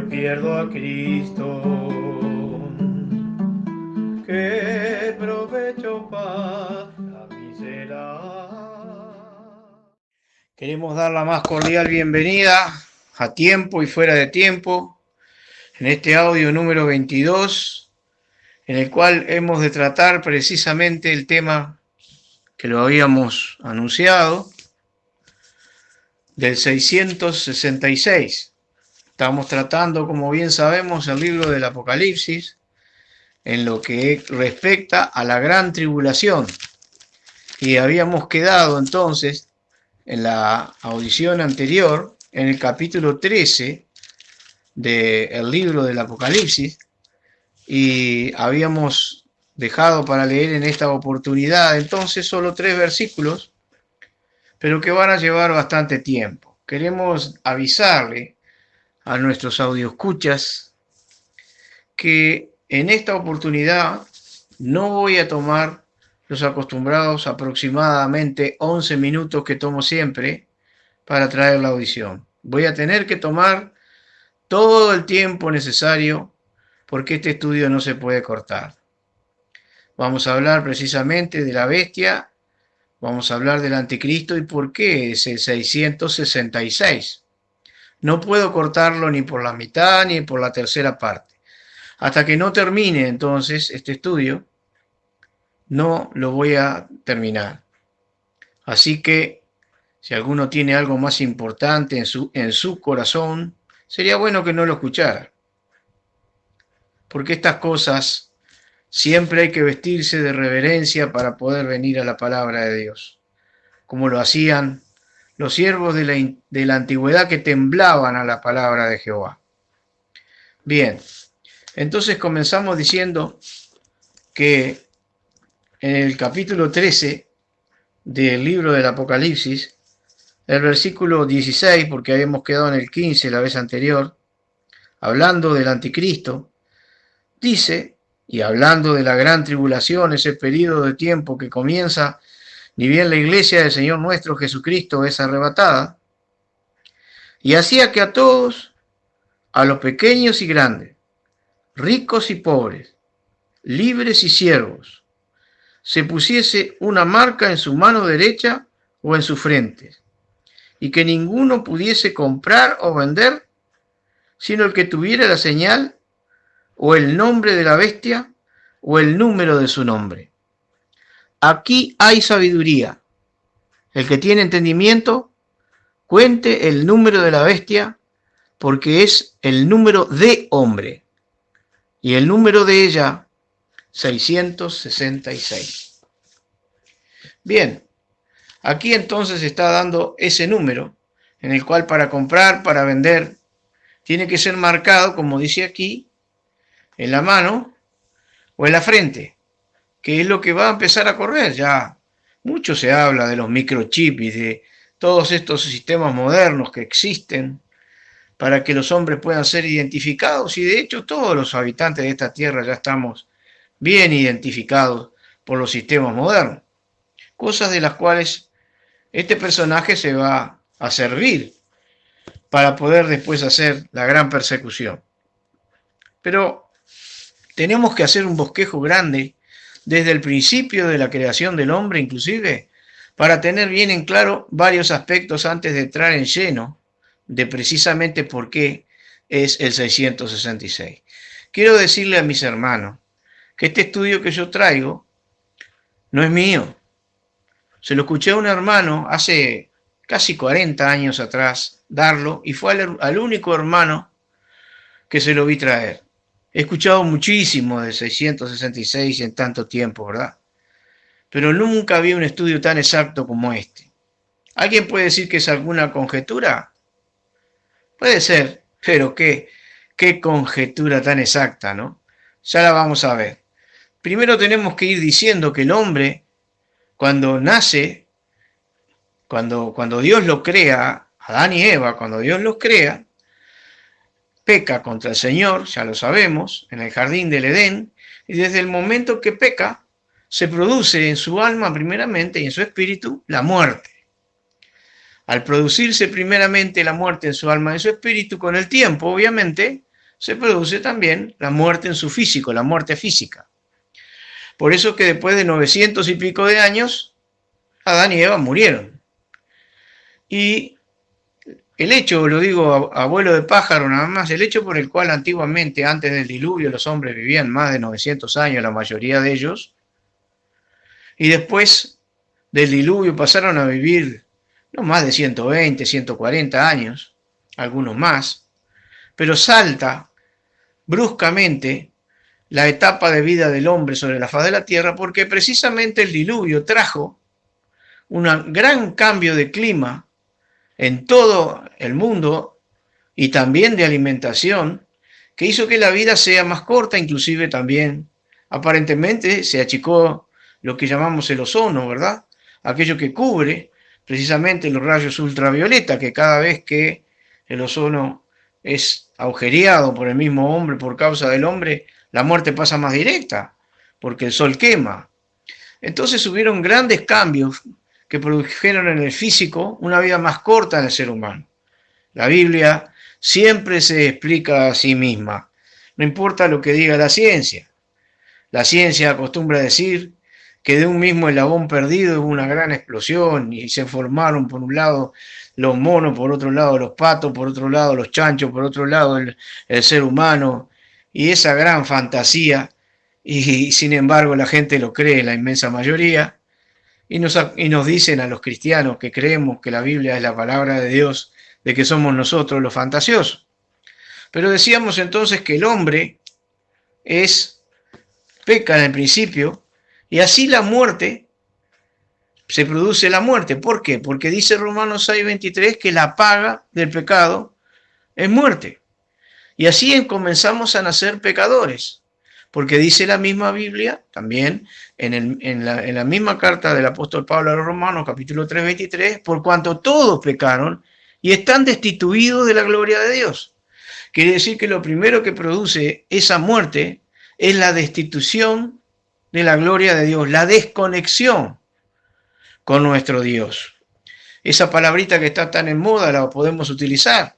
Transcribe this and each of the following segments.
yo pierdo a Cristo, ¿qué provecho para mí será? Queremos dar la más cordial bienvenida a tiempo y fuera de tiempo en este audio número 22, en el cual hemos de tratar precisamente el tema que lo habíamos anunciado, del 666. Estamos tratando, como bien sabemos, el libro del Apocalipsis en lo que respecta a la gran tribulación. Y habíamos quedado entonces en la audición anterior, en el capítulo 13 del libro del Apocalipsis, y habíamos dejado para leer en esta oportunidad entonces solo 3 versículos, pero que van a llevar bastante tiempo. Queremos avisarle a nuestros audioescuchas que en esta oportunidad no voy a tomar los acostumbrados aproximadamente 11 minutos que tomo siempre para traer la audición. Voy a tener que tomar todo el tiempo necesario porque este estudio no se puede cortar. Vamos a hablar precisamente de la bestia, vamos a hablar del anticristo y por qué es el 666. No puedo cortarlo ni por la mitad ni por la tercera parte. Hasta que no termine entonces este estudio, no lo voy a terminar. Así que si alguno tiene algo más importante en su corazón, sería bueno que no lo escuchara. Porque estas cosas siempre hay que vestirse de reverencia para poder venir a la palabra de Dios, como lo hacían los siervos de la antigüedad que temblaban a la palabra de Jehová. Bien, entonces comenzamos diciendo que en el capítulo 13 del libro del Apocalipsis, el versículo 16, porque habíamos quedado en el 15 la vez anterior, hablando del anticristo, dice, y hablando de la gran tribulación, ese periodo de tiempo que comienza ni bien la iglesia del Señor nuestro Jesucristo es arrebatada, y hacía que a todos, a los pequeños y grandes, ricos y pobres, libres y siervos, se pusiese una marca en su mano derecha o en su frente, y que ninguno pudiese comprar o vender, sino el que tuviera la señal o el nombre de la bestia o el número de su nombre. Aquí hay sabiduría. El que tiene entendimiento, cuente el número de la bestia, porque es el número de hombre, y el número de ella, 666. Bien, aquí entonces está dando ese número, en el cual para comprar, para vender, tiene que ser marcado, como dice aquí, en la mano o en la frente, que es lo que va a empezar a correr. Ya mucho se habla de los microchips y de todos estos sistemas modernos que existen para que los hombres puedan ser identificados, y de hecho todos los habitantes de esta tierra ya estamos bien identificados por los sistemas modernos, cosas de las cuales este personaje se va a servir para poder después hacer la gran persecución. Pero tenemos que hacer un bosquejo grande desde el principio de la creación del hombre, inclusive, para tener bien en claro varios aspectos antes de entrar en lleno de precisamente por qué es el 666. Quiero decirle a mis hermanos que este estudio que yo traigo no es mío. Se lo escuché a un hermano hace casi 40 años atrás darlo, y fue al único hermano que se lo vi traer. He escuchado muchísimo de 666 en tanto tiempo, ¿verdad? Pero nunca vi un estudio tan exacto como este. ¿Alguien puede decir que es alguna conjetura? Puede ser, pero qué conjetura tan exacta, ¿no? Ya la vamos a ver. Primero tenemos que ir diciendo que el hombre, cuando nace, cuando Dios lo crea, Adán y Eva, cuando Dios los crea, peca contra el Señor, ya lo sabemos, en el jardín del Edén, y desde el momento que peca, se produce en su alma primeramente y en su espíritu la muerte. Al producirse primeramente la muerte en su alma y en su espíritu, con el tiempo, obviamente, se produce también la muerte en su físico, la muerte física. Por eso que después de 900 y pico de años, Adán y Eva murieron. Y el hecho, lo digo abuelo de pájaro nada más, el hecho por el cual antiguamente, antes del diluvio, los hombres vivían más de 900 años, la mayoría de ellos, y después del diluvio pasaron a vivir no más de 120, 140 años, algunos más, pero salta bruscamente la etapa de vida del hombre sobre la faz de la tierra porque precisamente el diluvio trajo un gran cambio de clima en todo el mundo y también de alimentación, que hizo que la vida sea más corta, inclusive también aparentemente se achicó lo que llamamos el ozono, ¿verdad? Aquello que cubre precisamente los rayos ultravioleta, que cada vez que el ozono es agujereado por el mismo hombre, por causa del hombre, la muerte pasa más directa, porque el sol quema. Entonces hubieron grandes cambios que produjeron en el físico una vida más corta en el ser humano. La Biblia siempre se explica a sí misma, no importa lo que diga la ciencia. La ciencia acostumbra a decir que de un mismo eslabón perdido hubo una gran explosión y se formaron por un lado los monos, por otro lado los patos, por otro lado los chanchos, por otro lado el ser humano, y esa gran fantasía, y sin embargo la gente lo cree, la inmensa mayoría, y nos dicen a los cristianos que creemos que la Biblia es la palabra de Dios, de que somos nosotros los fantasiosos. Pero decíamos entonces que el hombre peca en el principio, y así la muerte, se produce la muerte. ¿Por qué? Porque dice Romanos 6:23 que la paga del pecado es muerte. Y así comenzamos a nacer pecadores. Porque dice la misma Biblia, también en la misma carta del apóstol Pablo a los Romanos, capítulo 3:23, por cuanto todos pecaron y están destituidos de la gloria de Dios. Quiere decir que lo primero que produce esa muerte es la destitución de la gloria de Dios, la desconexión con nuestro Dios. Esa palabrita que está tan en moda la podemos utilizar.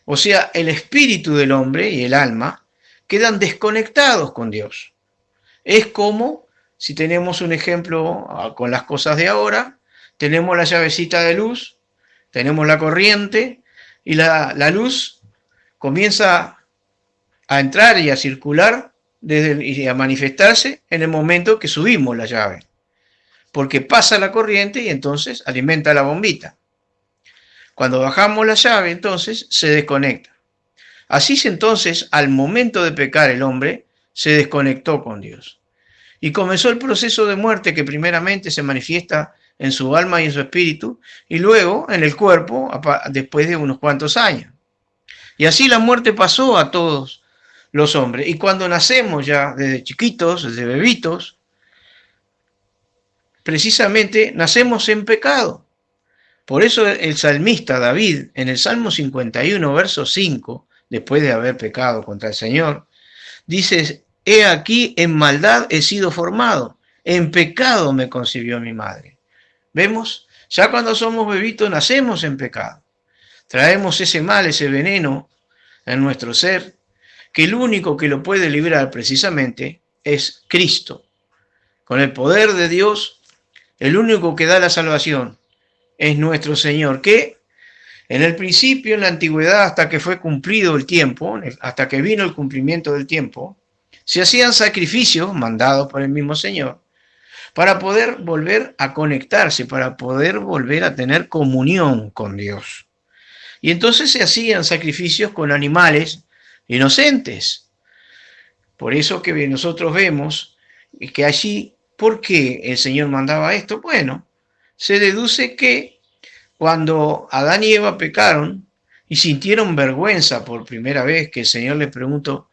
O sea, el espíritu del hombre y el alma quedan desconectados con Dios. Es como si tenemos un ejemplo con las cosas de ahora, tenemos la llavecita de luz, tenemos la corriente y la luz comienza a entrar y a circular y a manifestarse en el momento que subimos la llave, porque pasa la corriente y entonces alimenta la bombita. Cuando bajamos la llave, entonces se desconecta. Así es entonces, al momento de pecar el hombre, se desconectó con Dios. Y comenzó el proceso de muerte que primeramente se manifiesta en su alma y en su espíritu, y luego en el cuerpo después de unos cuantos años. Y así la muerte pasó a todos los hombres. Y cuando nacemos ya desde chiquitos, desde bebitos, precisamente nacemos en pecado. Por eso el salmista David, en el Salmo 51, verso 5, después de haber pecado contra el Señor, dice: he aquí en maldad he sido formado, en pecado me concibió mi madre. ¿Vemos? Ya cuando somos bebitos nacemos en pecado. Traemos ese mal, ese veneno en nuestro ser, que el único que lo puede librar precisamente es Cristo. Con el poder de Dios, el único que da la salvación es nuestro Señor, que en el principio, en la antigüedad, hasta que fue cumplido el tiempo, hasta que vino el cumplimiento del tiempo, se hacían sacrificios mandados por el mismo Señor para poder volver a conectarse, para poder volver a tener comunión con Dios. Y entonces se hacían sacrificios con animales inocentes. Por eso que nosotros vemos que allí, ¿por qué el Señor mandaba esto? Bueno, se deduce que cuando Adán y Eva pecaron y sintieron vergüenza por primera vez, que el Señor les preguntó,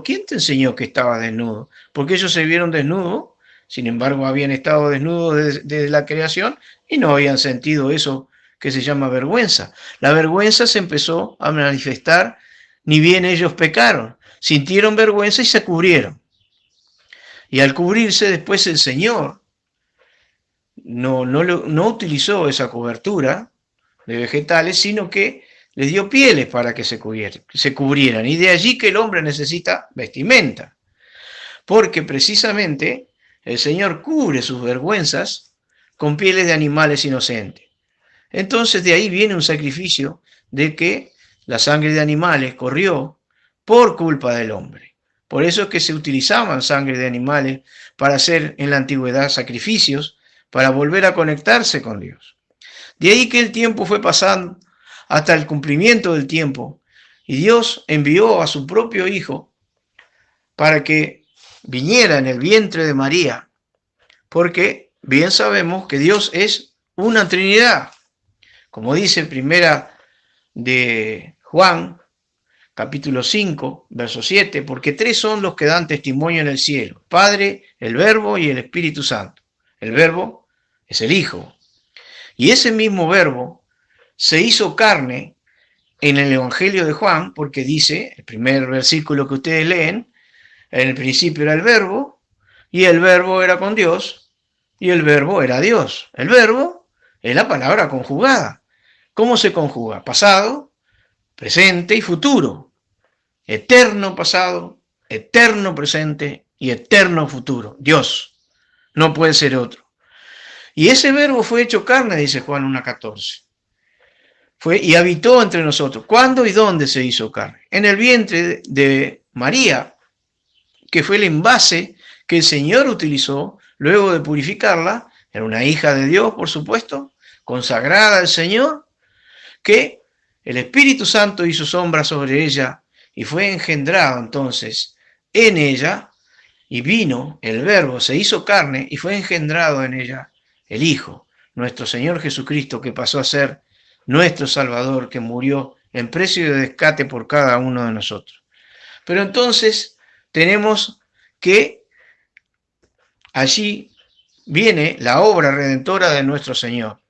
¿quién te enseñó que estabas desnudo? Porque ellos se vieron desnudos, sin embargo habían estado desnudos desde la creación y no habían sentido eso que se llama vergüenza. La vergüenza se empezó a manifestar ni bien ellos pecaron, sintieron vergüenza y se cubrieron. Y al cubrirse después el Señor no utilizó esa cobertura de vegetales, sino que les dio pieles para que se cubrieran. Y de allí que el hombre necesita vestimenta, porque precisamente el Señor cubre sus vergüenzas con pieles de animales inocentes. Entonces de ahí viene un sacrificio de que la sangre de animales corrió por culpa del hombre. Por eso es que se utilizaban sangre de animales para hacer en la antigüedad sacrificios, para volver a conectarse con Dios. De ahí que el tiempo fue pasando hasta el cumplimiento del tiempo, y Dios envió a su propio Hijo para que viniera en el vientre de María, porque bien sabemos que Dios es una Trinidad, como dice primera de Juan, capítulo 5, verso 7, porque tres son los que dan testimonio en el cielo, Padre, el Verbo y el Espíritu Santo. El Verbo es el Hijo, y ese mismo Verbo se hizo carne en el Evangelio de Juan, porque dice, el primer versículo que ustedes leen, en el principio era el Verbo, y el Verbo era con Dios, y el Verbo era Dios. El Verbo es la palabra conjugada. ¿Cómo se conjuga? Pasado, presente y futuro. Eterno pasado, eterno presente y eterno futuro. Dios. No puede ser otro. Y ese Verbo fue hecho carne, dice Juan 1:14. Fue y habitó entre nosotros. ¿Cuándo y dónde se hizo carne? En el vientre de María, que fue el envase que el Señor utilizó luego de purificarla. Era una hija de Dios, por supuesto, consagrada al Señor, que el Espíritu Santo hizo sombra sobre ella y fue engendrado entonces en ella, y vino el Verbo, se hizo carne y fue engendrado en ella el Hijo, nuestro Señor Jesucristo, que pasó a ser nuestro Salvador, que murió en precio de rescate por cada uno de nosotros. Pero entonces tenemos que allí viene la obra redentora de nuestro Señor,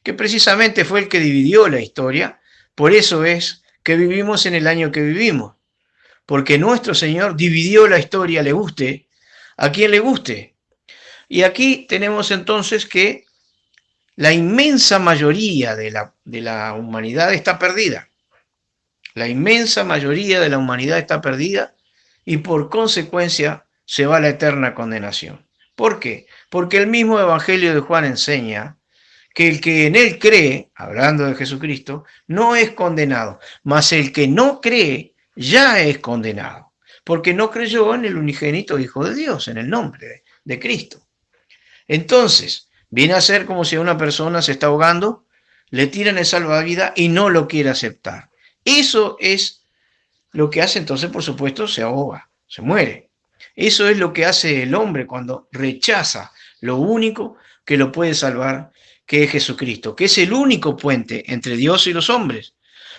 que precisamente fue el que dividió la historia. Por eso es que vivimos en el año que vivimos, porque nuestro Señor dividió la historia, le guste a quien le guste. Y aquí tenemos entonces que la inmensa mayoría de la humanidad está perdida. La inmensa mayoría de la humanidad está perdida y por consecuencia se va a la eterna condenación. ¿Por qué? Porque el mismo Evangelio de Juan enseña que el que en él cree, hablando de Jesucristo, no es condenado, mas el que no cree ya es condenado, porque no creyó en el unigénito Hijo de Dios, en el nombre de Cristo. Entonces, viene a ser como si a una persona se está ahogando, le tiran el salvavidas y no lo quiere aceptar. Eso es lo que hace, entonces, por supuesto, se ahoga, se muere. Eso es lo que hace el hombre cuando rechaza lo único que lo puede salvar, que es Jesucristo, que es el único puente entre Dios y los hombres.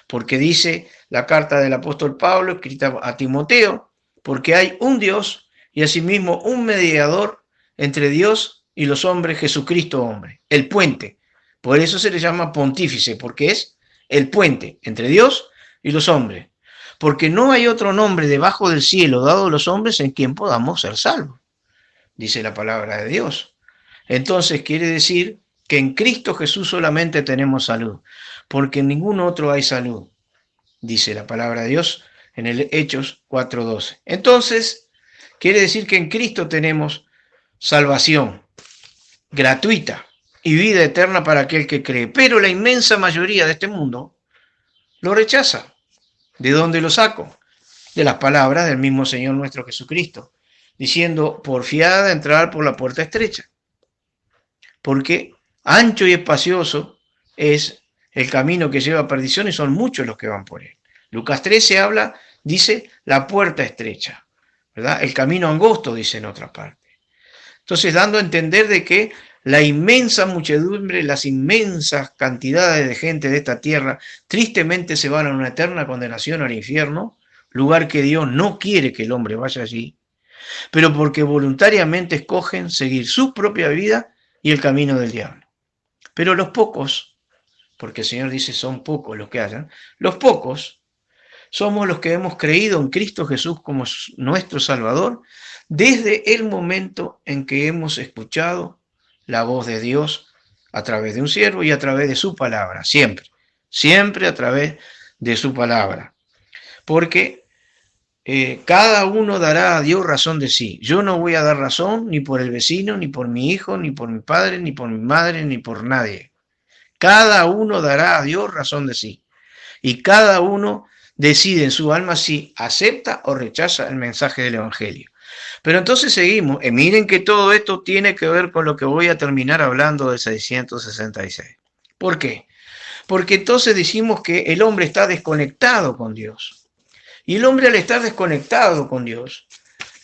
Porque dice la carta del apóstol Pablo, escrita a Timoteo, porque hay un Dios y asimismo un mediador entre Dios y los hombres, Jesucristo hombre, el puente. Por eso se le llama pontífice, porque es el puente entre Dios y los hombres. Porque no hay otro nombre debajo del cielo dado a los hombres en quien podamos ser salvos, dice la palabra de Dios. Entonces quiere decir que en Cristo Jesús solamente tenemos salud, porque en ningún otro hay salud, dice la palabra de Dios en el Hechos 4:12. Entonces quiere decir que en Cristo tenemos salvación gratuita y vida eterna para aquel que cree, pero la inmensa mayoría de este mundo lo rechaza. ¿De dónde lo saco? De las palabras del mismo Señor nuestro Jesucristo, diciendo: porfiad a entrar por la puerta estrecha, porque ancho y espacioso es el camino que lleva a perdición y son muchos los que van por él. Lucas 13 habla, dice, la puerta estrecha, ¿verdad? El camino angosto, dice en otra parte. Entonces, dando a entender de que la inmensa muchedumbre, las inmensas cantidades de gente de esta tierra, tristemente se van a una eterna condenación al infierno, lugar que Dios no quiere que el hombre vaya allí, pero porque voluntariamente escogen seguir su propia vida y el camino del diablo. Pero los pocos, porque el Señor dice son pocos los que hayan, los pocos somos los que hemos creído en Cristo Jesús como nuestro Salvador desde el momento en que hemos escuchado la voz de Dios a través de un siervo y a través de su palabra, siempre, siempre a través de su palabra. Porque cada uno dará a Dios razón de sí. Yo no voy a dar razón ni por el vecino, ni por mi hijo, ni por mi padre, ni por mi madre, ni por nadie. Cada uno dará a Dios razón de sí. Y cada uno decide en su alma si acepta o rechaza el mensaje del Evangelio. Pero entonces seguimos. Miren que todo esto tiene que ver con lo que voy a terminar hablando del 666. ¿Por qué? Porque entonces decimos que el hombre está desconectado con Dios. Y el hombre, al estar desconectado con Dios,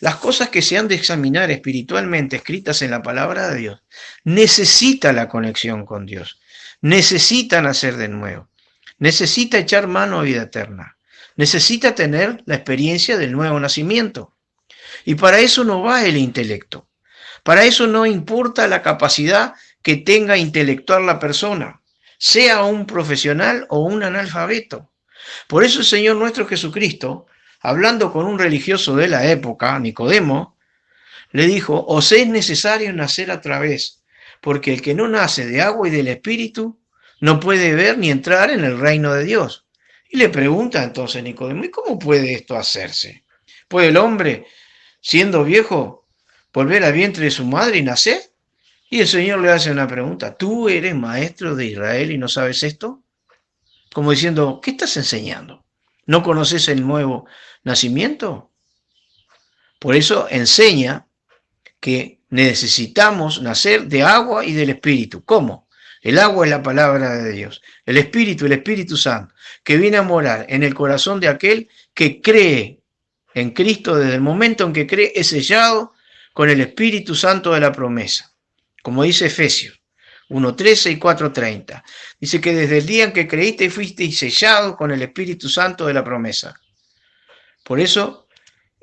las cosas que se han de examinar espiritualmente escritas en la palabra de Dios, necesita la conexión con Dios, necesita nacer de nuevo, necesita echar mano a vida eterna, necesita tener la experiencia del nuevo nacimiento. Y para eso no va el intelecto, para eso no importa la capacidad que tenga intelectual la persona, sea un profesional o un analfabeto. Por eso el Señor nuestro Jesucristo, hablando con un religioso de la época, Nicodemo, le dijo: os es necesario nacer otra vez, porque el que no nace de agua y del Espíritu no puede ver ni entrar en el reino de Dios. Y le pregunta entonces Nicodemo: ¿y cómo puede esto hacerse? ¿Puede el hombre, siendo viejo, volver al vientre de su madre y nacer? Y el Señor le hace una pregunta: ¿tú eres maestro de Israel y no sabes esto? Como diciendo, ¿qué estás enseñando? ¿No conoces el nuevo nacimiento? Por eso enseña que necesitamos nacer de agua y del Espíritu. ¿Cómo? El agua es la palabra de Dios. El Espíritu Santo, que viene a morar en el corazón de aquel que cree en Cristo. Desde el momento en que cree, es sellado con el Espíritu Santo de la promesa. Como dice Efesios 1:13 y 4:30. Dice que desde el día en que creíste fuisteis sellados con el Espíritu Santo de la promesa. Por eso,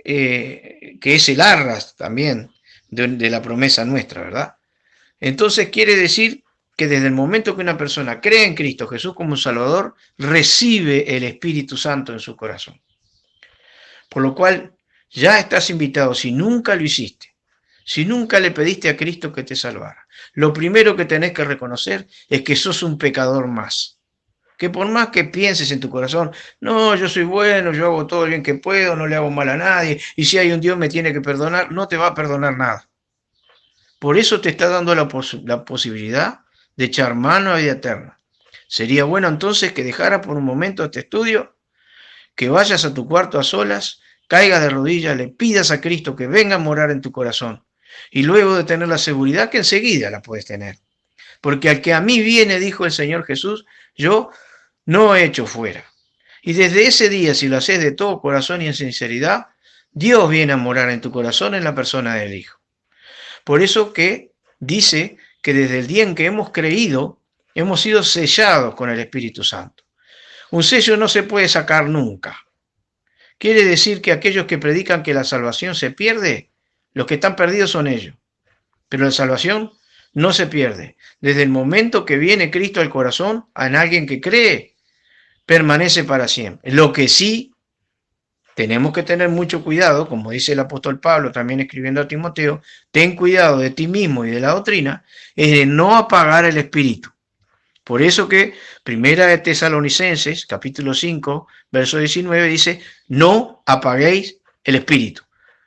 que es el arras también de la promesa nuestra, ¿verdad? Entonces quiere decir que desde el momento que una persona cree en Cristo Jesús como Salvador, recibe el Espíritu Santo en su corazón. Por lo cual, ya estás invitado, si nunca lo hiciste, si nunca le pediste a Cristo que te salvara, lo primero que tenés que reconocer es que sos un pecador más. Que por más que pienses en tu corazón, no, yo soy bueno, yo hago todo el bien que puedo, no le hago mal a nadie, y si hay un Dios me tiene que perdonar, no te va a perdonar nada. Por eso te está dando la posibilidad de echar mano a vida eterna. Sería bueno entonces que dejaras por un momento este estudio, que vayas a tu cuarto a solas, caigas de rodillas, le pidas a Cristo que venga a morar en tu corazón. Y luego de tener la seguridad, que enseguida la puedes tener. Porque al que a mí viene, dijo el Señor Jesús, yo no echo fuera. Y desde ese día, si lo haces de todo corazón y en sinceridad, Dios viene a morar en tu corazón en la persona del Hijo. Por eso que dice que desde el día en que hemos creído, hemos sido sellados con el Espíritu Santo. Un sello no se puede sacar nunca. Quiere decir que aquellos que predican que la salvación se pierde, los que están perdidos son ellos. Pero la salvación no se pierde. Desde el momento que viene Cristo al corazón, en alguien que cree, permanece para siempre. Lo que sí tenemos que tener mucho cuidado, como dice el apóstol Pablo también escribiendo a Timoteo, ten cuidado de ti mismo y de la doctrina, es de no apagar el espíritu. Por eso que Primera de Tesalonicenses, capítulo 5, verso 19, dice, no apaguéis el espíritu.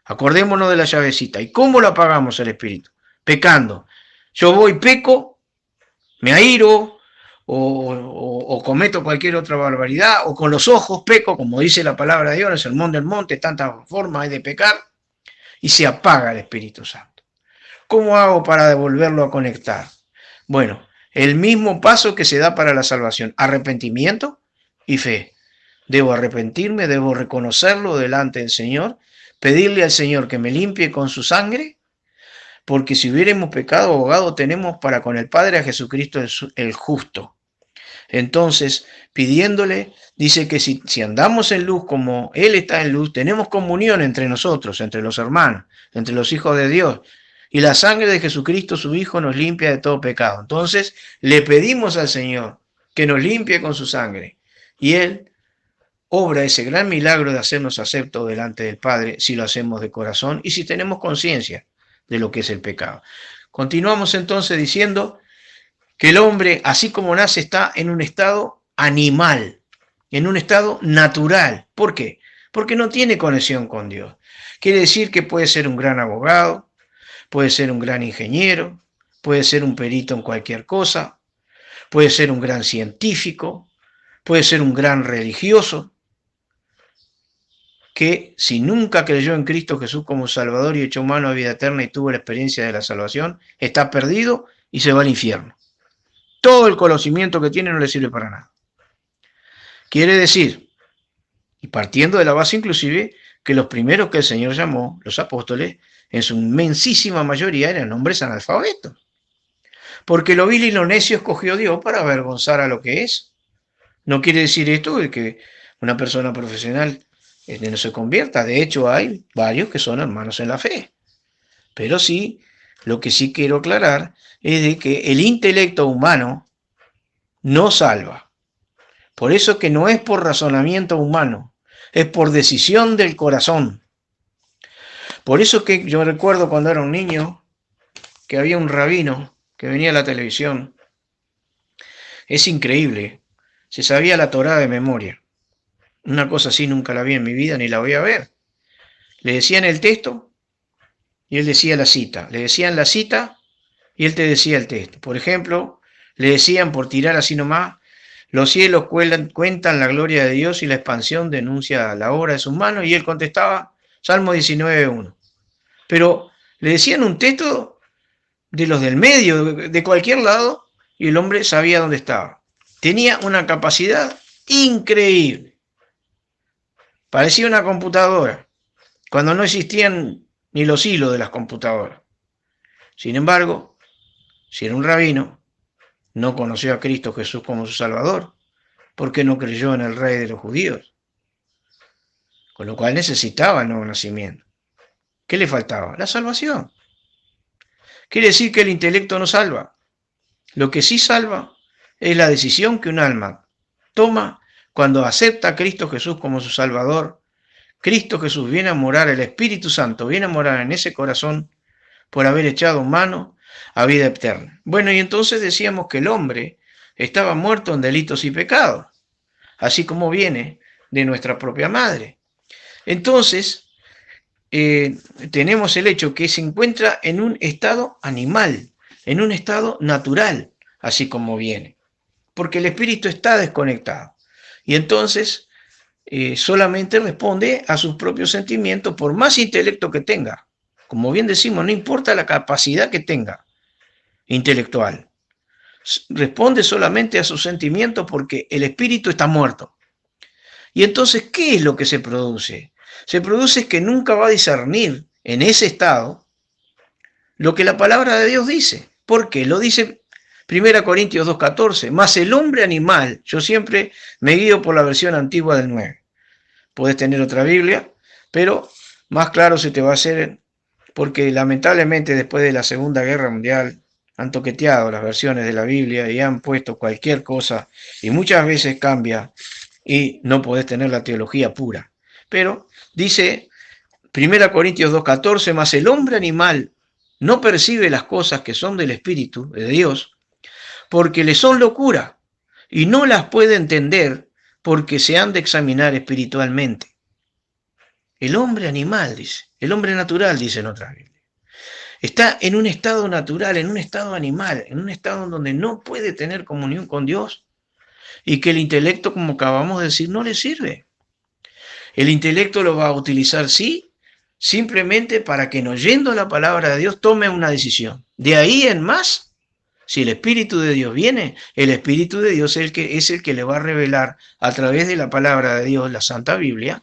Acordémonos de la llavecita. ¿Y cómo lo apagamos el espíritu? Pecando. Yo voy, peco, me airo, o cometo cualquier otra barbaridad, o con los ojos peco, como dice la palabra de Dios en el Sermón del Monte, tantas formas hay de pecar, y se apaga el Espíritu Santo. ¿Cómo hago para devolverlo a conectar? Bueno, el mismo paso que se da para la salvación, arrepentimiento y fe. Debo arrepentirme, debo reconocerlo delante del Señor, pedirle al Señor que me limpie con su sangre, porque si hubiéramos pecado, abogado tenemos para con el Padre a Jesucristo el justo. Entonces, pidiéndole, dice que si andamos en luz como Él está en luz, tenemos comunión entre nosotros, entre los hermanos, entre los hijos de Dios. Y la sangre de Jesucristo, su Hijo, nos limpia de todo pecado. Entonces, le pedimos al Señor que nos limpie con su sangre. Y Él obra ese gran milagro de hacernos aceptos delante del Padre si lo hacemos de corazón y si tenemos conciencia de lo que es el pecado. Continuamos entonces diciendo que el hombre, así como nace, está en un estado animal, en un estado natural. ¿Por qué? Porque no tiene conexión con Dios. Quiere decir que puede ser un gran abogado, puede ser un gran ingeniero, puede ser un perito en cualquier cosa, puede ser un gran científico, puede ser un gran religioso, que si nunca creyó en Cristo Jesús como Salvador y hecho humano a vida eterna y tuvo la experiencia de la salvación, está perdido y se va al infierno. Todo el conocimiento que tiene no le sirve para nada. Quiere decir, y partiendo de la base inclusive, que los primeros que el Señor llamó, los apóstoles, en su inmensísima mayoría eran hombres analfabetos. Porque lo vil y lo necio escogió Dios para avergonzar a lo que es. No quiere decir esto de que una persona profesional no se convierta. De hecho, hay varios que son hermanos en la fe. Pero sí, lo que sí quiero aclarar es de que el intelecto humano no salva. Por eso que no es por razonamiento humano, es por decisión del corazón. Por eso que yo recuerdo cuando era un niño que había un rabino que venía a la televisión. Es increíble, se sabía la Torá de memoria. Una cosa así nunca la vi en mi vida ni la voy a ver. Le decían el texto y él decía la cita. Le decían la cita y él te decía el texto. Por ejemplo, le decían, por tirar así nomás, los cielos cuentan la gloria de Dios y la expansión denuncia la obra de sus manos, y él contestaba, Salmo 19:1. Pero le decían un texto de los del medio, de cualquier lado, y el hombre sabía dónde estaba. Tenía una capacidad increíble. Parecía una computadora, cuando no existían ni los hilos de las computadoras. Sin embargo, si era un rabino, no conoció a Cristo Jesús como su Salvador, porque no creyó en el Rey de los judíos, con lo cual necesitaba el nuevo nacimiento. ¿Qué le faltaba? La salvación. Quiere decir que el intelecto no salva. Lo que sí salva es la decisión que un alma toma cuando acepta a Cristo Jesús como su Salvador. Cristo Jesús viene a morar, el Espíritu Santo viene a morar en ese corazón por haber echado mano a vida eterna. Bueno, y entonces decíamos que el hombre estaba muerto en delitos y pecados, así como viene de nuestra propia madre. Entonces, tenemos el hecho que se encuentra en un estado animal, en un estado natural, así como viene, porque el espíritu está desconectado y entonces solamente responde a sus propios sentimientos, por más intelecto que tenga. Como bien decimos, no importa la capacidad que tenga intelectual, responde solamente a sus sentimientos porque el espíritu está muerto. Y entonces, ¿qué es lo que se produce? Se produce que nunca va a discernir en ese estado lo que la palabra de Dios dice. ¿Por qué? Lo dice 1 Corintios 2:14, más el hombre animal. Yo siempre me guío por la versión antigua del 9. Puedes tener otra Biblia, pero más claro se te va a hacer, porque lamentablemente después de la Segunda Guerra Mundial han toqueteado las versiones de la Biblia y han puesto cualquier cosa y muchas veces cambia y no podés tener la teología pura. Pero dice 1 Corintios 2:14, más el hombre animal no percibe las cosas que son del Espíritu de Dios, porque le son locura, y no las puede entender porque se han de examinar espiritualmente. El hombre animal, dice, el hombre natural, dice en otra Biblia, está en un estado natural, en un estado animal, en un estado donde no puede tener comunión con Dios, y que el intelecto, como acabamos de decir, no le sirve. El intelecto lo va a utilizar, sí, simplemente para que, no oyendo la palabra de Dios, tome una decisión. De ahí en más, si el Espíritu de Dios viene, el Espíritu de Dios es el que le va a revelar a través de la palabra de Dios, la Santa Biblia,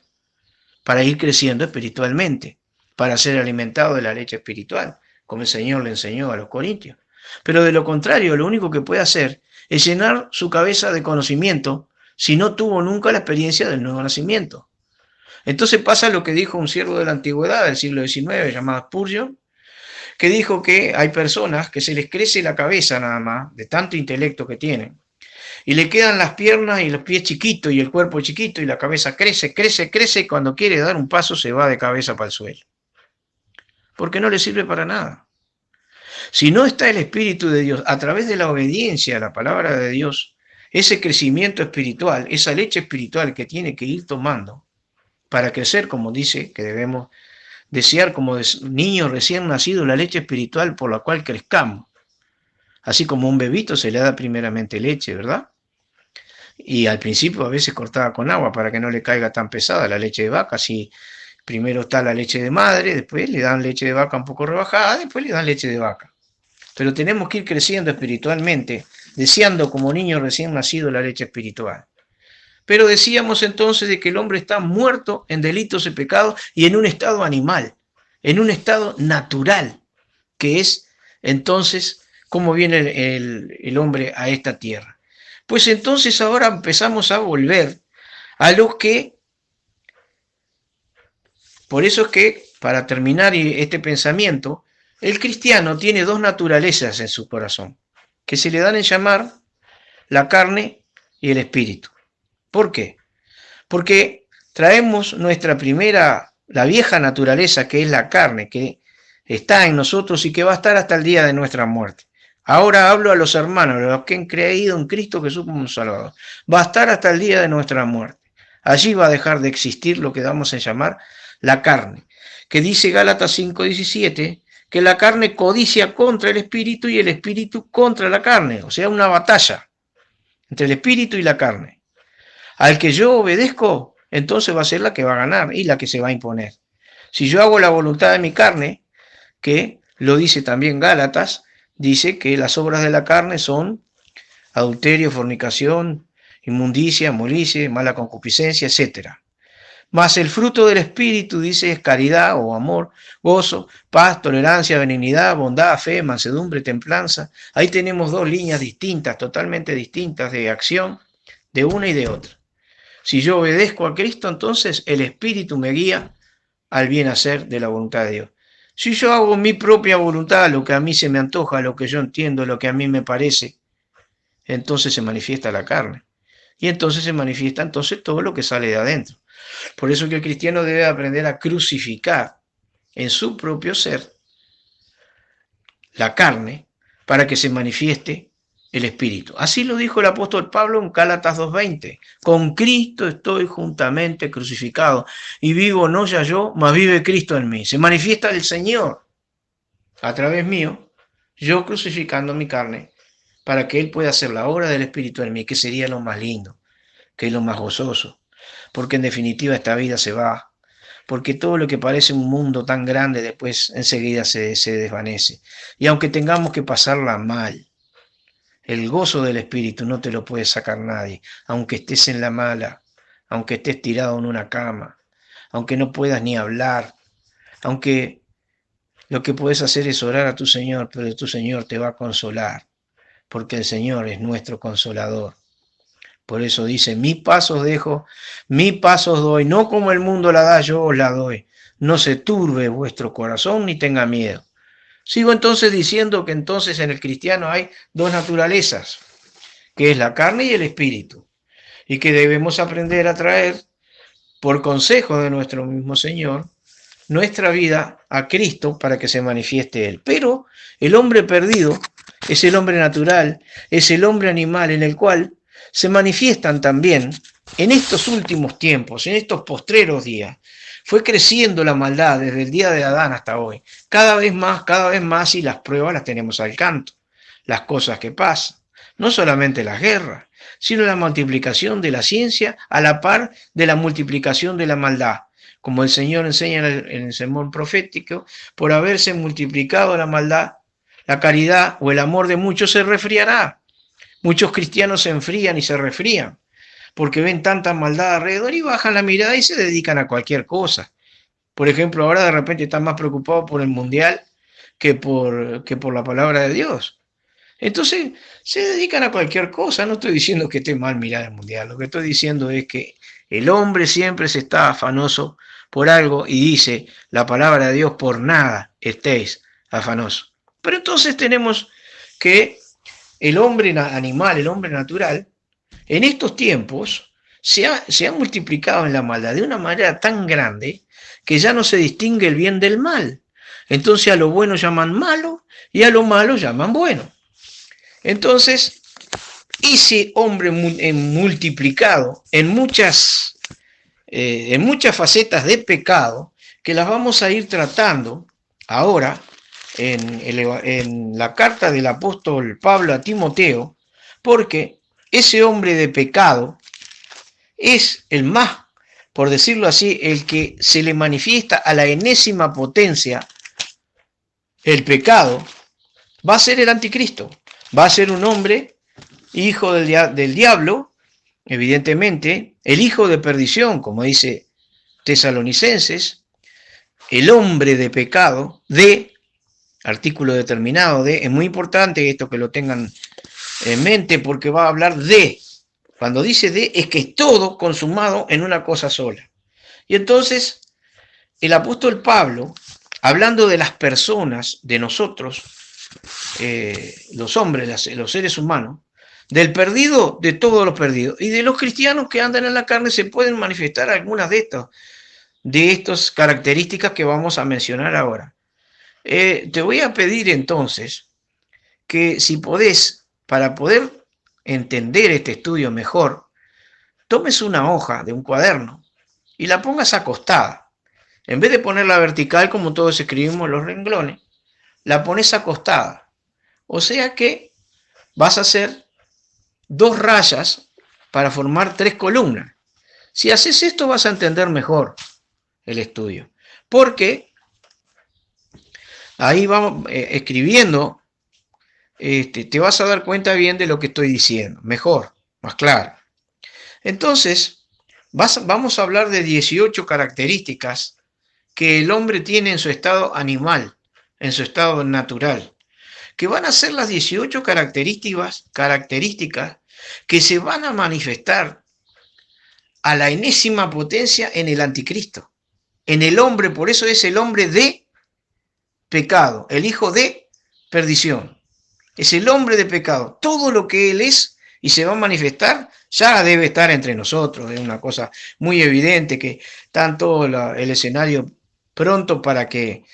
para ir creciendo espiritualmente, para ser alimentado de la leche espiritual, como el Señor le enseñó a los corintios. Pero de lo contrario, lo único que puede hacer es llenar su cabeza de conocimiento si no tuvo nunca la experiencia del nuevo nacimiento. Entonces pasa lo que dijo un siervo de la antigüedad del siglo XIX, llamado Spurgeon, que dijo que hay personas que se les crece la cabeza nada más, de tanto intelecto que tienen, y le quedan las piernas y los pies chiquitos y el cuerpo chiquito y la cabeza crece, crece, crece, y cuando quiere dar un paso se va de cabeza para el suelo. Porque no le sirve para nada. Si no está el Espíritu de Dios, a través de la obediencia a la palabra de Dios, ese crecimiento espiritual, esa leche espiritual que tiene que ir tomando para crecer, como dice, que debemos desear como niños recién nacidos la leche espiritual por la cual crezcamos. Así como a un bebito se le da primeramente leche, ¿verdad? Y al principio a veces cortada con agua para que no le caiga tan pesada la leche de vaca. Así primero está la leche de madre, después le dan leche de vaca un poco rebajada, después le dan leche de vaca. Pero tenemos que ir creciendo espiritualmente, deseando como niño recién nacido la leche espiritual. Pero decíamos entonces de que el hombre está muerto en delitos y pecados y en un estado animal, en un estado natural, que es entonces cómo viene el hombre a esta tierra. Pues entonces ahora empezamos a volver a los que, por eso es que, para terminar este pensamiento, el cristiano tiene dos naturalezas en su corazón, que se le dan en llamar la carne y el espíritu. ¿Por qué? Porque traemos nuestra primera, la vieja naturaleza, que es la carne, que está en nosotros y que va a estar hasta el día de nuestra muerte. Ahora hablo a los hermanos, a los que han creído en Cristo Jesús como un Salvador. Va a estar hasta el día de nuestra muerte. Allí va a dejar de existir lo que damos en llamar la carne, que dice Gálatas 5:17, que la carne codicia contra el espíritu y el espíritu contra la carne, o sea, una batalla entre el espíritu y la carne. Al que yo obedezco, entonces va a ser la que va a ganar y la que se va a imponer. Si yo hago la voluntad de mi carne, que lo dice también Gálatas, dice que las obras de la carne son adulterio, fornicación, inmundicia, molicie, mala concupiscencia, etc. Mas el fruto del Espíritu, dice, es caridad o amor, gozo, paz, tolerancia, benignidad, bondad, fe, mansedumbre, templanza. Ahí tenemos dos líneas distintas, totalmente distintas de acción de una y de otra. Si yo obedezco a Cristo, entonces el Espíritu me guía al bien hacer de la voluntad de Dios. Si yo hago mi propia voluntad, lo que a mí se me antoja, lo que yo entiendo, lo que a mí me parece, entonces se manifiesta la carne. Y entonces se manifiesta entonces todo lo que sale de adentro. Por eso que el cristiano debe aprender a crucificar en su propio ser la carne para que se manifieste el Espíritu. Así lo dijo el apóstol Pablo en Gálatas 2:20. Con Cristo estoy juntamente crucificado y vivo no ya yo, mas vive Cristo en mí. Se manifiesta el Señor a través mío, yo crucificando mi carne para que Él pueda hacer la obra del Espíritu en mí, que sería lo más lindo, que es lo más gozoso. Porque en definitiva esta vida se va, porque todo lo que parece un mundo tan grande después enseguida se desvanece. Y aunque tengamos que pasarla mal, el gozo del Espíritu no te lo puede sacar nadie, aunque estés en la mala, aunque estés tirado en una cama, aunque no puedas ni hablar, aunque lo que puedes hacer es orar a tu Señor, pero tu Señor te va a consolar, porque el Señor es nuestro consolador. Por eso dice, mis pasos dejo, mis pasos doy, no como el mundo la da, yo os la doy. No se turbe vuestro corazón ni tenga miedo. Sigo entonces diciendo que entonces en el cristiano hay dos naturalezas, que es la carne y el espíritu, y que debemos aprender a traer, por consejo de nuestro mismo Señor, nuestra vida a Cristo para que se manifieste Él. Pero el hombre perdido es el hombre natural, es el hombre animal en el cual se manifiestan también en estos últimos tiempos, en estos postreros días. Fue creciendo la maldad desde el día de Adán hasta hoy, cada vez más, y las pruebas las tenemos al canto, las cosas que pasan, no solamente las guerras, sino la multiplicación de la ciencia a la par de la multiplicación de la maldad. Como el Señor enseña en el sermón profético, por haberse multiplicado la maldad, la caridad o el amor de muchos se resfriará. Muchos cristianos se enfrían y se resfrían porque ven tanta maldad alrededor y bajan la mirada y se dedican a cualquier cosa. Por ejemplo, ahora de repente están más preocupados por el mundial que por la palabra de Dios. Entonces se dedican a cualquier cosa. No estoy diciendo que esté mal mirar el mundial. Lo que estoy diciendo es que el hombre siempre se está afanoso por algo y dice la palabra de Dios, por nada estéis afanosos. Pero entonces tenemos que el hombre animal, el hombre natural, en estos tiempos se ha multiplicado en la maldad de una manera tan grande que ya no se distingue el bien del mal. Entonces a lo bueno llaman malo y a lo malo llaman bueno. Entonces, ese hombre multiplicado en muchas facetas de pecado que las vamos a ir tratando ahora en la carta del apóstol Pablo a Timoteo, porque ese hombre de pecado es el más, por decirlo así, el que se le manifiesta a la enésima potencia. El pecado va a ser el anticristo, va a ser un hombre hijo del diablo, evidentemente, el hijo de perdición, como dice Tesalonicenses, el hombre de pecado, artículo determinado de, es muy importante esto que lo tengan en mente porque va a hablar de, cuando dice de, es que es todo consumado en una cosa sola. Y entonces, el apóstol Pablo, hablando de las personas, de nosotros, los hombres, los seres humanos, del perdido, de todos los perdidos, y de los cristianos que andan en la carne, se pueden manifestar algunas de estas características que vamos a mencionar ahora. Te voy a pedir entonces que si podés, para poder entender este estudio mejor, tomes una hoja de un cuaderno y la pongas acostada. En vez de ponerla vertical, como todos escribimos los renglones, la pones acostada. O sea que vas a hacer 2 rayas para formar 3 columnas. Si haces esto vas a entender mejor el estudio. Porque ahí vamos escribiendo, te vas a dar cuenta bien de lo que estoy diciendo. Mejor, más claro. Entonces, vamos a hablar de 18 características que el hombre tiene en su estado animal, en su estado natural, que van a ser las 18 características que se van a manifestar a la enésima potencia en el anticristo, en el hombre. Por eso es el hombre de pecado, el hijo de perdición, es el hombre de pecado. Todo lo que él es y se va a manifestar ya debe estar entre nosotros. Es una cosa muy evidente que tanto el escenario pronto para que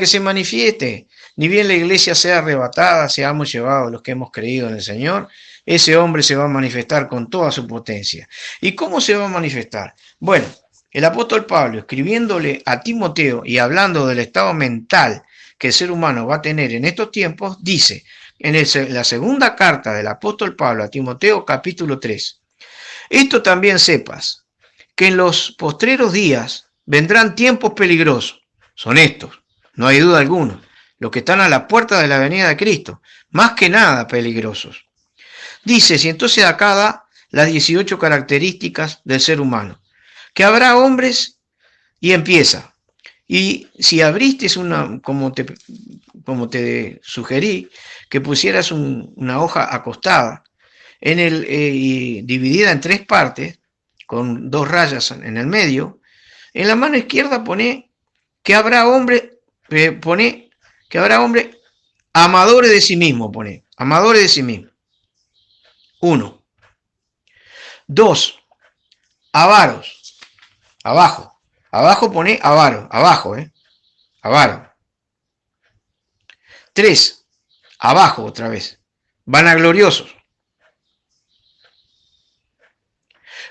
se manifieste. Ni bien la iglesia sea arrebatada, seamos llevados los que hemos creído en el Señor, ese hombre se va a manifestar con toda su potencia. ¿Y cómo se va a manifestar? Bueno, el apóstol Pablo, escribiéndole a Timoteo y hablando del estado mental que el ser humano va a tener en estos tiempos, dice en la segunda carta del apóstol Pablo a Timoteo, capítulo 3, esto también sepas, que en los postreros días vendrán tiempos peligrosos. Son estos, no hay duda alguna, los que están a la puerta de la venida de Cristo, más que nada peligrosos. Dice, si entonces acá da las 18 características del ser humano, que habrá hombres, y empieza. Y si abriste como te sugerí, que pusieras una hoja acostada, y dividida en 3 partes, con 2 rayas en el medio, en la mano izquierda pone que habrá hombres, amadores de sí mismo, amadores de sí mismo. 1. 2. Avaros. Abajo pone avaro, abajo, avaro. 3. Abajo otra vez. Vanagloriosos.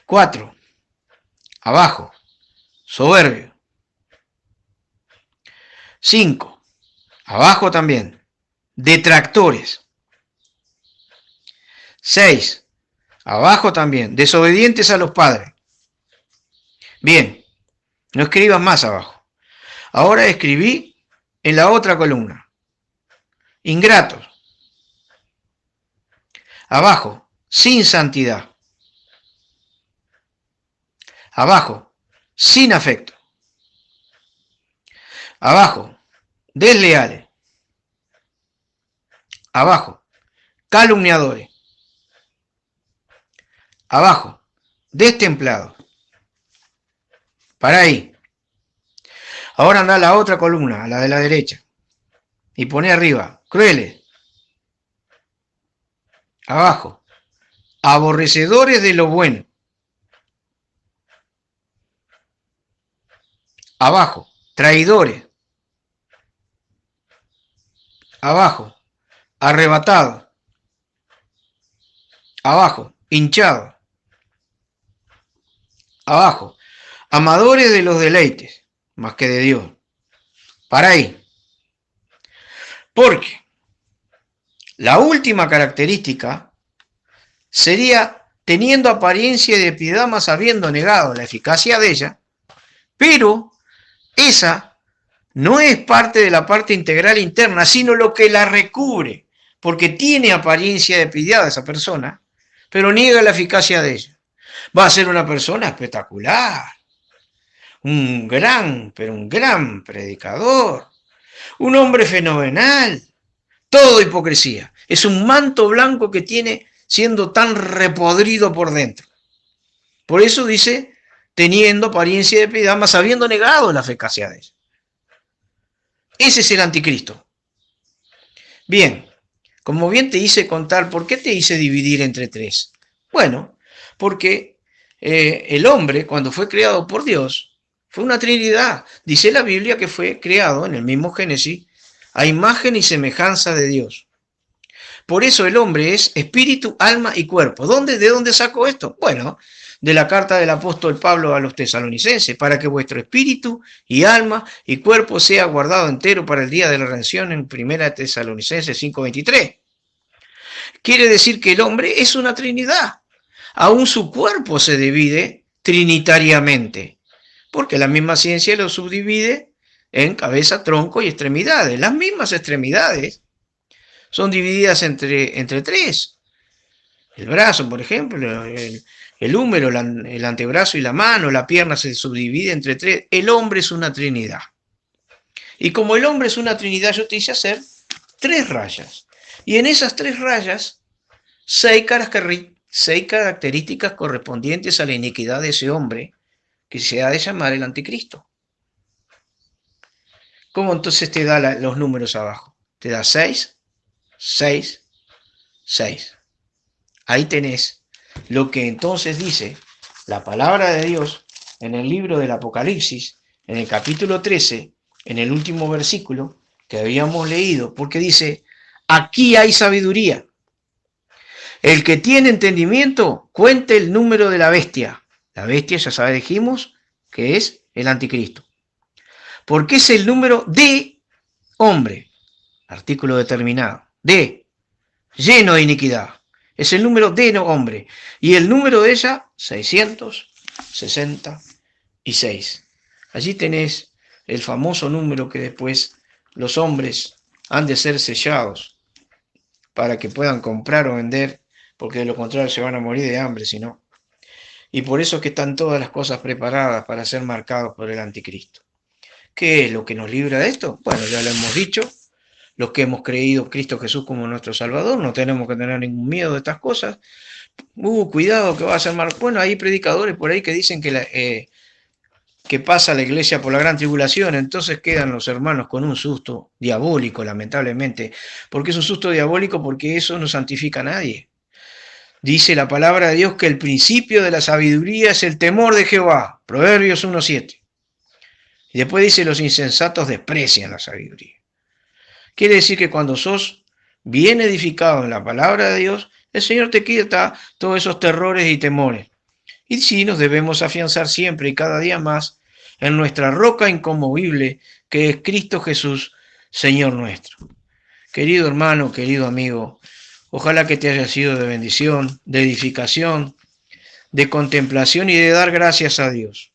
4. Abajo. Soberbio. 5. Abajo también. Detractores. 6. Abajo también. Desobedientes a los padres. Bien. No escribas más abajo. Ahora escribí en la otra columna. Ingratos. Abajo. Sin santidad. Abajo. Sin afecto. Abajo. Desleales. Abajo. Calumniadores. Abajo. Destemplados. Para ahí. Ahora anda a la otra columna, a la de la derecha. Y pone arriba. Crueles. Abajo. Aborrecedores de lo bueno. Abajo. Traidores. Abajo. Arrebatados. Abajo, hinchado. Abajo, amadores de los deleites, más que de Dios. Para ahí. Porque la última característica sería teniendo apariencia de piedad, mas habiendo negado la eficacia de ella, pero esa no es parte de la parte integral interna, sino lo que la recubre, porque tiene apariencia de piedad esa persona, pero niega la eficacia de ella. Va a ser una persona espectacular, pero un gran predicador, un hombre fenomenal, todo hipocresía. Es un manto blanco que tiene siendo tan repodrido por dentro. Por eso dice, teniendo apariencia de piedad, mas habiendo negado la eficacia de ella. Ese es el anticristo. Bien, como bien te hice contar, ¿por qué te hice dividir entre tres? Bueno, porque el hombre, cuando fue creado por Dios, fue una trinidad. Dice la Biblia que fue creado, en el mismo Génesis, a imagen y semejanza de Dios. Por eso el hombre es espíritu, alma y cuerpo. ¿De dónde sacó esto? Bueno, de la carta del apóstol Pablo a los tesalonicenses, para que vuestro espíritu y alma y cuerpo sea guardado entero para el día de la redención en 1 Tesalonicenses 5:23. Quiere decir que el hombre es una trinidad. Aún su cuerpo se divide trinitariamente, porque la misma ciencia lo subdivide en cabeza, tronco y extremidades. Las mismas extremidades son divididas entre tres. El brazo, por ejemplo, el húmero, el antebrazo y la mano, la pierna se subdivide entre tres. El hombre es una trinidad. Y como el hombre es una trinidad, yo te hice hacer 3 rayas. Y en esas 3 rayas, 6 características correspondientes a la iniquidad de ese hombre, que se ha de llamar el anticristo. ¿Cómo entonces te da los números abajo? Te da 6, 6, 6. Ahí tenés lo que entonces dice la palabra de Dios en el libro del Apocalipsis, en el capítulo 13, en el último versículo que habíamos leído, porque dice, aquí hay sabiduría. El que tiene entendimiento, cuente el número de la bestia. La bestia, ya dijimos, que es el anticristo. Porque es el número de hombre, artículo determinado, de, lleno de iniquidad. Es el número de hombre. Y el número de ella, 666. Allí tenés el famoso número que después los hombres han de ser sellados para que puedan comprar o vender, porque de lo contrario se van a morir de hambre, si no. Y por eso es que están todas las cosas preparadas para ser marcados por el anticristo. ¿Qué es lo que nos libra de esto? Bueno, ya lo hemos dicho. Los que hemos creído Cristo Jesús como nuestro Salvador, no tenemos que tener ningún miedo de estas cosas. Cuidado que va a ser mal. Bueno, hay predicadores por ahí que dicen que pasa la iglesia por la gran tribulación, entonces quedan los hermanos con un susto diabólico, lamentablemente. ¿Por qué es un susto diabólico? Porque eso no santifica a nadie. Dice la palabra de Dios que el principio de la sabiduría es el temor de Jehová, Proverbios 1:7. Y después dice, los insensatos desprecian la sabiduría. Quiere decir que cuando sos bien edificado en la palabra de Dios, el Señor te quita todos esos terrores y temores. Y sí, nos debemos afianzar siempre y cada día más en nuestra roca inconmovible, que es Cristo Jesús, Señor nuestro. Querido hermano, querido amigo, ojalá que te haya sido de bendición, de edificación, de contemplación y de dar gracias a Dios.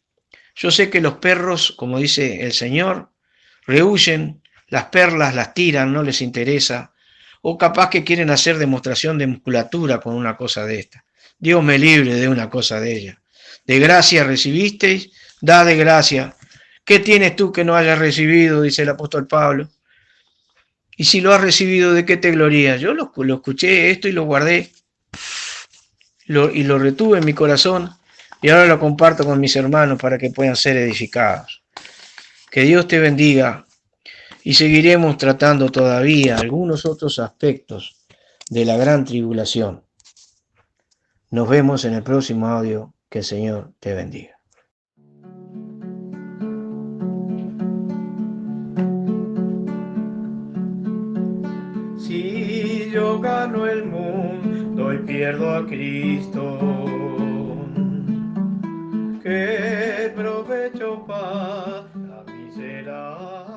Yo sé que los perros, como dice el Señor, rehuyen las perlas, las tiran, no les interesa, o capaz que quieren hacer demostración de musculatura con una cosa de esta. Dios me libre de una cosa de ella. De gracia recibisteis, da de gracia. ¿Qué tienes tú que no hayas recibido? Dice el apóstol Pablo. Y si lo has recibido, ¿de qué te glorías? Yo lo escuché esto y lo guardé y lo retuve en mi corazón y ahora lo comparto con mis hermanos para que puedan ser edificados. Que Dios te bendiga y seguiremos tratando todavía algunos otros aspectos de la gran tribulación. Nos vemos en el próximo audio. Que el Señor te bendiga. Si yo gano el mundo hoy pierdo a Cristo, ¿qué provecho para mí será?